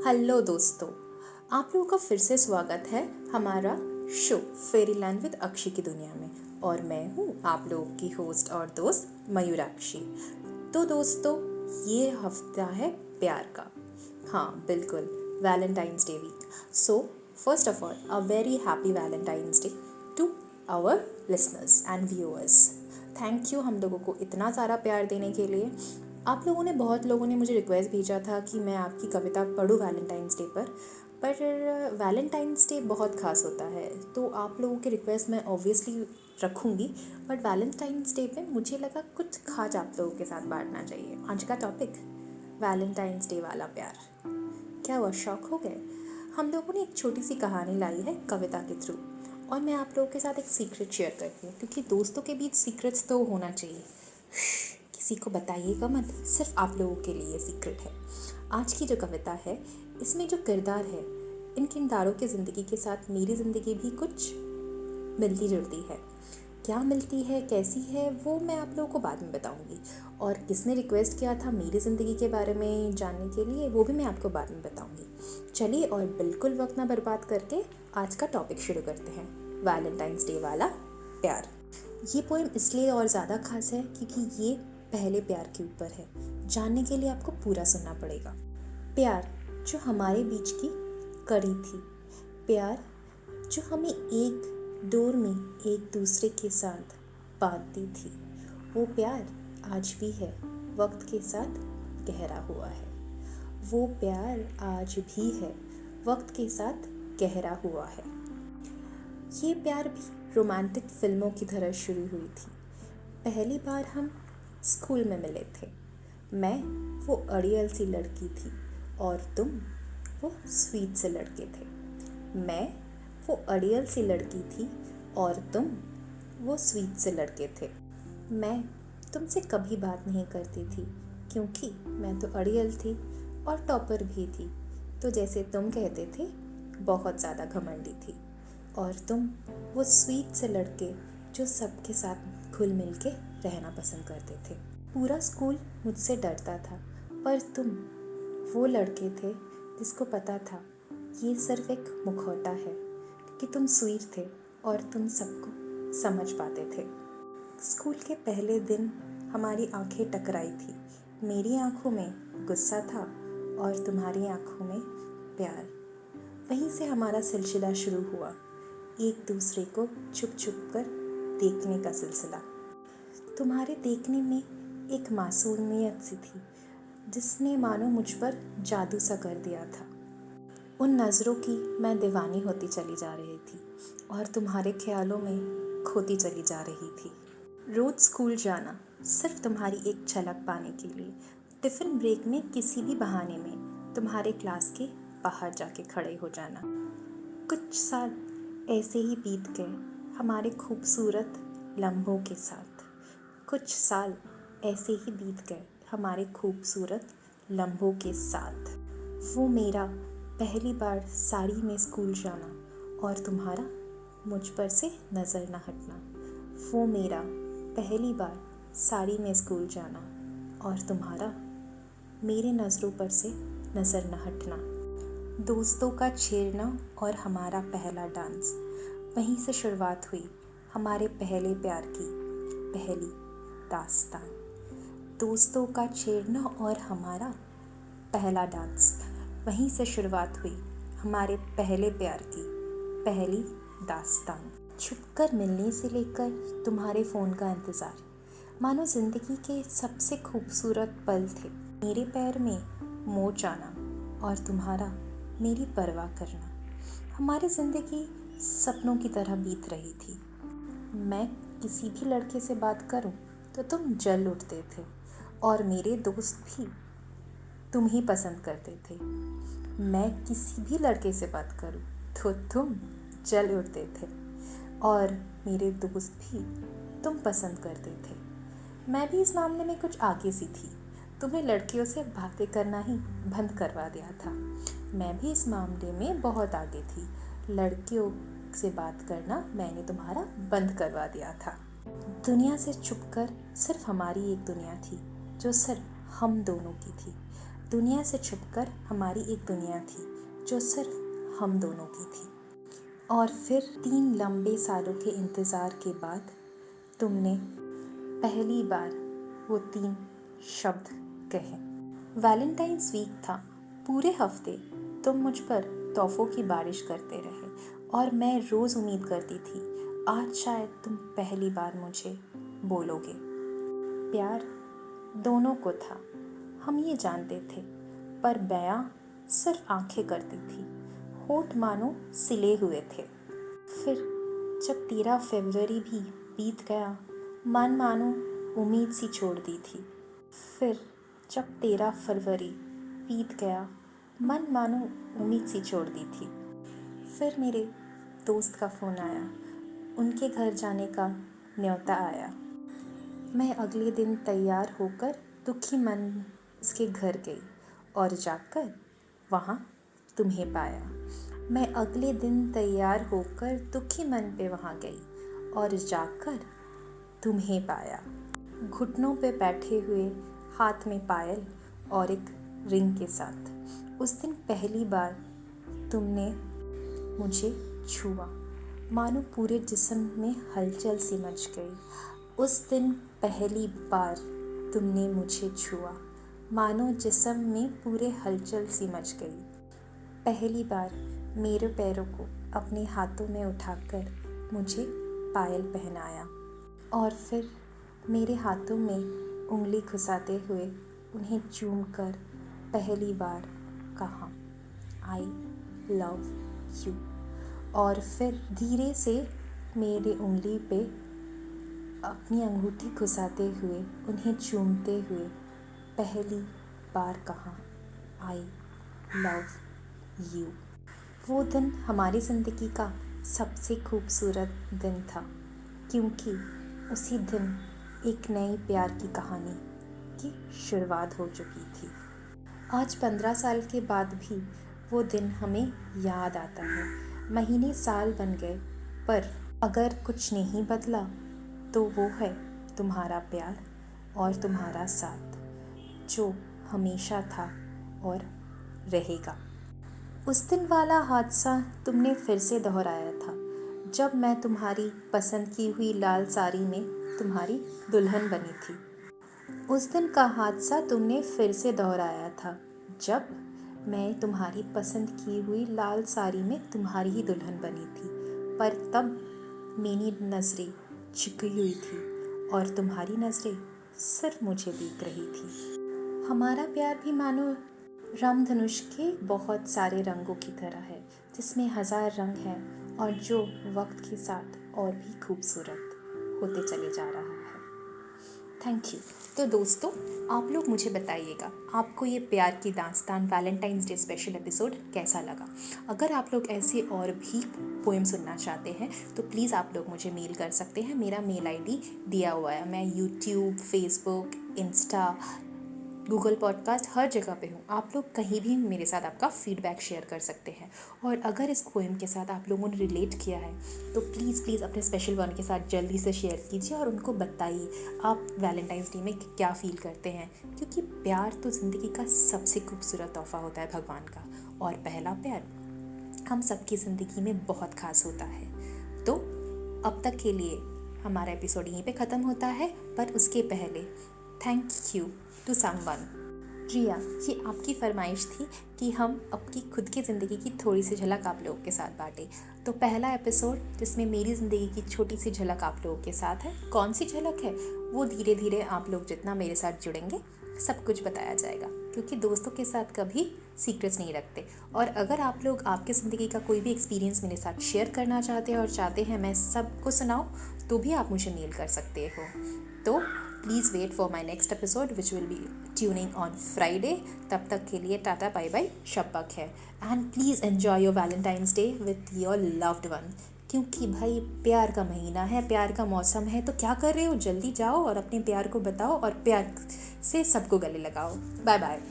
Hello दोस्तों, आप लोगों का फिर से स्वागत है हमारा शो फेरीलैंड विद अक्षी की दुनिया में। और मैं हूँ आप लोगों की होस्ट और दोस्त मयूराक्षी। तो दोस्तों, ये हफ्ता है प्यार का। हाँ बिल्कुल, Valentine's day week. So first of all a very happy Valentine's day to our listeners and viewers. Thank you हम लोगों को इतना सारा प्यार देने के लिए। आप लोगों ने बहुत लोगों ने मुझे रिक्वेस्ट भेजा था कि मैं आपकी कविता पढूं वैलेंटाइंस डे पर वैलेंटाइंस डे बहुत ख़ास होता है, तो आप लोगों के रिक्वेस्ट मैं ऑब्वियसली रखूँगी। बट वैलेंटाइंस डे पे मुझे लगा कुछ खास आप लोगों के साथ बांटना चाहिए। आज का टॉपिक वैलेंटाइंस डे वाला प्यार। क्या हुआ, शॉक हो गए? हम लोगों ने एक छोटी सी कहानी लाई है कविता के थ्रू, और मैं आप लोगों के साथ एक सीक्रेट शेयर करती हूँ, क्योंकि दोस्तों के बीच सीक्रेट्स तो होना चाहिए। किसी को बताइएगा मत, सिर्फ आप लोगों के लिए सीक्रेट है। आज की जो कविता है, इसमें जो किरदार है, इन किरदारों की ज़िंदगी के साथ मेरी ज़िंदगी भी कुछ मिलती जुलती है। क्या मिलती है, कैसी है, वो मैं आप लोगों को बाद में बताऊंगी। और किसने रिक्वेस्ट किया था मेरी ज़िंदगी के बारे में जानने के लिए, वो भी मैं आपको बाद में बताऊंगी। चलिए, और बिल्कुल वक्त ना बर्बाद करके आज का टॉपिक शुरू करते हैं, वैलेंटाइंस डे वाला प्यार। ये पोएम इसलिए और ज़्यादा खास है क्योंकि ये पहले प्यार के ऊपर है। जानने के लिए आपको पूरा सुनना पड़ेगा। प्यार जो हमारे बीच की कड़ी थी, प्यार जो हमें एक डोर में एक दूसरे के साथ बांधती थी, वो प्यार आज भी है, वक्त के साथ गहरा हुआ है। वो प्यार आज भी है, वक्त के साथ गहरा हुआ है। ये प्यार भी रोमांटिक फिल्मों की तरह शुरू हुई थी। पहली बार हम स्कूल में मिले थे। मैं वो अड़ियल सी लड़की थी और तुम वो स्वीट से लड़के थे। मैं वो अड़ियल सी लड़की थी और तुम वो स्वीट से लड़के थे। मैं तुमसे कभी बात नहीं करती थी क्योंकि मैं तो अड़ियल थी और टॉपर भी थी, तो जैसे तुम कहते थे, बहुत ज़्यादा घमंडी थी। और तुम वो स्वीट से लड़के जो सबके साथ घुल मिल के रहना पसंद करते थे। पूरा स्कूल मुझसे डरता था, पर तुम वो लड़के थे जिसको पता था ये सिर्फ एक मुखौटा है, कि तुम स्वीट थे और तुम सबको समझ पाते थे। स्कूल के पहले दिन हमारी आंखें टकराई थी। मेरी आंखों में गुस्सा था और तुम्हारी आंखों में प्यार। वहीं से हमारा सिलसिला शुरू हुआ, एक दूसरे को छुप छुप कर देखने का सिलसिला। तुम्हारे देखने में एक मासूमियत सी थी जिसने मानो मुझ पर जादू सा कर दिया था। उन नज़रों की मैं दीवानी होती चली जा रही थी और तुम्हारे ख्यालों में खोती चली जा रही थी। रोज़ स्कूल जाना सिर्फ तुम्हारी एक झलक पाने के लिए, टिफ़िन ब्रेक में किसी भी बहाने में तुम्हारे क्लास के बाहर जाके खड़े हो जाना। कुछ साल ऐसे ही बीत गए हमारे खूबसूरत लम्हों के साथ। कुछ साल ऐसे ही बीत गए हमारे खूबसूरत लम्हों के साथ। वो मेरा पहली बार साड़ी में स्कूल जाना और तुम्हारा मुझ पर से नज़र न हटना। वो मेरा पहली बार साड़ी में स्कूल जाना और तुम्हारा मेरे नज़रों पर से नज़र न हटना। दोस्तों का छेड़ना और हमारा पहला डांस, वहीं से शुरुआत हुई हमारे पहले प्यार की पहली दास्तान। दोस्तों का छेड़ना और हमारा पहला डांस, वहीं से शुरुआत हुई हमारे पहले प्यार की पहली दास्तान। छुपकर मिलने से लेकर तुम्हारे फ़ोन का इंतज़ार, मानो ज़िंदगी के सबसे खूबसूरत पल थे। मेरे पैर में मोच आना और तुम्हारा मेरी परवाह करना। हमारी ज़िंदगी सपनों की तरह बीत रही थी। मैं किसी भी लड़के से बात करूं तो तुम जल उठते थे और मेरे दोस्त भी तुम ही पसंद करते थे। मैं किसी भी लड़के से बात करूं तो तुम जल उठते थे और मेरे दोस्त भी तुम पसंद करते थे। मैं भी इस मामले में कुछ आगे सी थी, तुम्हें लड़कियों से बातें करना ही बंद करवा दिया था। मैं भी इस मामले में बहुत आगे थी, लड़कियों से बात करना मैंने तुम्हारा बंद करवा दिया था। दुनिया से छुपकर सिर्फ हमारी एक दुनिया थी जो सिर्फ हम दोनों की थी। दुनिया से छुपकर हमारी एक दुनिया थी जो सिर्फ हम दोनों की थी। और फिर 3 लंबे सालों के इंतज़ार के बाद तुमने पहली बार वो 3 शब्द कहे। वैलेंटाइंस वीक था। पूरे हफ्ते तुम मुझ पर तोहफ़ों की बारिश करते रहे और मैं रोज़ उम्मीद करती थी आज शायद तुम पहली बार मुझे बोलोगे। प्यार दोनों को था, हम ये जानते थे, पर बयां सिर्फ आंखें करती थी, होठ मानो सिले हुए थे। फिर जब 13 फरवरी भी बीत गया, मन मानो उम्मीद सी छोड़ दी थी। फिर जब 13 फरवरी बीत गया, मन मानो उम्मीद सी छोड़ दी थी। फिर मेरे दोस्त का फ़ोन आया, उनके घर जाने का न्योता आया। मैं अगले दिन तैयार होकर दुखी मन उसके घर गई और जाकर वहाँ तुम्हें पाया। मैं अगले दिन तैयार होकर दुखी मन पे वहाँ गई और जाकर तुम्हें पाया। घुटनों पे बैठे हुए, हाथ में पायल और एक रिंग के साथ। उस दिन पहली बार तुमने मुझे छुआ, मानो पूरे जिस्म में हलचल सी मच गई। उस दिन पहली बार तुमने मुझे छुआ, मानो जिस्म में पूरे हलचल सी मच गई। पहली बार मेरे पैरों को अपने हाथों में उठाकर मुझे पायल पहनाया और फिर मेरे हाथों में उंगली घुसाते हुए उन्हें चूमकर पहली बार कहा आई लव यू। और फिर धीरे से मेरे उंगली पे अपनी अंगूठी घुसाते हुए उन्हें चूमते हुए पहली बार कहा आई लव यू। वो दिन हमारी ज़िंदगी का सबसे खूबसूरत दिन था, क्योंकि उसी दिन एक नई प्यार की कहानी की शुरुआत हो चुकी थी। आज 15 साल के बाद भी वो दिन हमें याद आता है। महीने साल बन गए, पर अगर कुछ नहीं बदला तो वो है तुम्हारा प्यार और तुम्हारा साथ, जो हमेशा था और रहेगा। उस दिन वाला हादसा तुमने फिर से दोहराया था, जब मैं तुम्हारी पसंद की हुई लाल साड़ी में तुम्हारी दुल्हन बनी थी। उस दिन का हादसा तुमने फिर से दोहराया था, जब मैं तुम्हारी पसंद की हुई लाल साड़ी में तुम्हारी ही दुल्हन बनी थी। पर तब मेरी नज़रें झुकी हुई थी और तुम्हारी नज़रें सिर्फ मुझे देख रही थी। हमारा प्यार भी मानो रामधनुष के बहुत सारे रंगों की तरह है, जिसमें 1000 रंग हैं और जो वक्त के साथ और भी खूबसूरत होते चले जा रहा है। Thank you. तो दोस्तों, आप लोग मुझे बताइएगा आपको ये प्यार की दास्तान वैलेंटाइंस डे स्पेशल एपिसोड कैसा लगा। अगर आप लोग ऐसे और भी पोएम सुनना चाहते हैं तो प्लीज़ आप लोग मुझे मेल कर सकते हैं। मेरा मेल आईडी दिया हुआ है। मैं YouTube, Facebook, Insta, Google podcast हर जगह पे हूँ। आप लोग कहीं भी मेरे साथ आपका फीडबैक शेयर कर सकते हैं। और अगर इस पोएम के साथ आप लोगों ने रिलेट किया है तो प्लीज़ अपने स्पेशल वन के साथ जल्दी से शेयर कीजिए और उनको बताइए आप वैलेंटाइंस डे में क्या फ़ील करते हैं, क्योंकि प्यार तो ज़िंदगी का सबसे खूबसूरत तोहफ़ा होता है भगवान का, और पहला प्यार हम सबकी ज़िंदगी में बहुत खास होता है। तो अब तक के लिए हमारा एपिसोड यहीं पे ख़त्म होता है, पर उसके पहले थैंक यू टू समवन। रिया, ये आपकी फरमाइश थी कि हम अपनी खुद की ज़िंदगी की थोड़ी सी झलक आप लोगों के साथ बांटें। तो पहला एपिसोड जिसमें मेरी ज़िंदगी की छोटी सी झलक आप लोगों के साथ है, कौन सी झलक है वो धीरे धीरे आप लोग जितना मेरे साथ जुड़ेंगे सब कुछ बताया जाएगा, क्योंकि दोस्तों के साथ कभी सीक्रेट्स नहीं रखते। और अगर आप लोग आपकी ज़िंदगी का कोई भी एक्सपीरियंस मेरे साथ शेयर करना चाहते हैं और चाहते हैं मैं सबको सुनाऊं, तो भी आप मुझे मेल कर सकते हो। तो please wait for my next episode which will be tuning on Friday. तब तक के लिए टाटा बाय बाय, शब्बा खैर, and please enjoy your Valentine's day with your loved one, क्योंकि भाई प्यार का महीना है, प्यार का मौसम है। तो क्या कर रहे हो, जल्दी जाओ और अपने प्यार को बताओ और प्यार से सबको गले लगाओ। Bye bye.